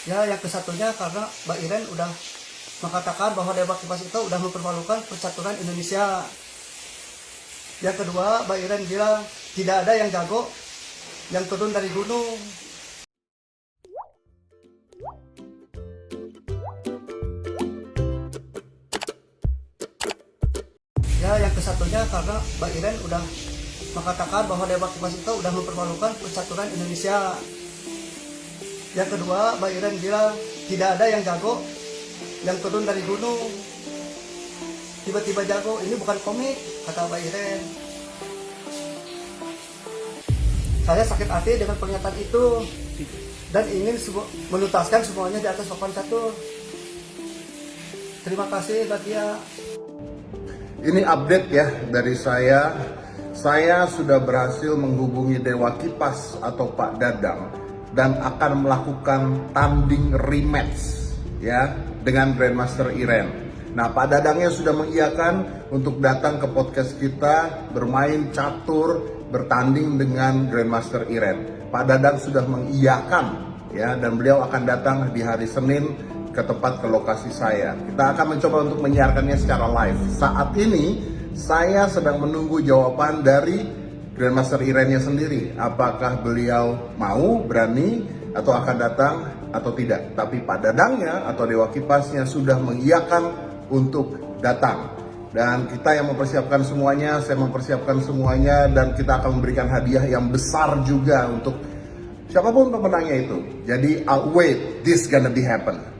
Ya, yang kesatunya karena Mbak Iren udah mengatakan bahwa Dewa Kipas itu udah mempermalukan percaturan Indonesia. Yang kedua, Mbak Iren bilang tidak ada yang jago yang turun dari gunung. Ya, yang kesatunya karena Mbak Iren udah mengatakan bahwa Dewa Kipas itu udah mempermalukan percaturan Indonesia. Yang kedua, Mbak Iren bilang tidak ada yang jago yang turun dari gunung. Tiba-tiba jago, ini bukan komik, kata Mbak Iren. Saya sakit hati dengan pernyataan itu dan ingin menuntaskan semuanya di atas papan catur. Terima kasih, Mbak Tia. Ini update ya dari saya. Saya sudah berhasil menghubungi Dewa Kipas atau Pak Dadang dan akan melakukan tanding rematch ya dengan Grandmaster Iren. Nah, Pak Dadangnya sudah mengiyakan untuk datang ke podcast kita, bermain catur, bertanding dengan Grandmaster Iren. Pak Dadang sudah mengiyakan ya, dan beliau akan datang di hari Senin ke lokasi saya. Kita akan mencoba untuk menyiarkannya secara live. Saat ini saya sedang menunggu jawaban dari Grandmaster Irennya sendiri. Apakah beliau mau, berani, atau akan datang atau tidak. Tapi Pak Dadangnya atau Dewa Kipasnya sudah mengiyakan untuk datang. Dan kita yang mempersiapkan semuanya, saya mempersiapkan semuanya, dan kita akan memberikan hadiah yang besar juga untuk siapapun pemenangnya itu. Jadi I'll wait, this gonna be happen.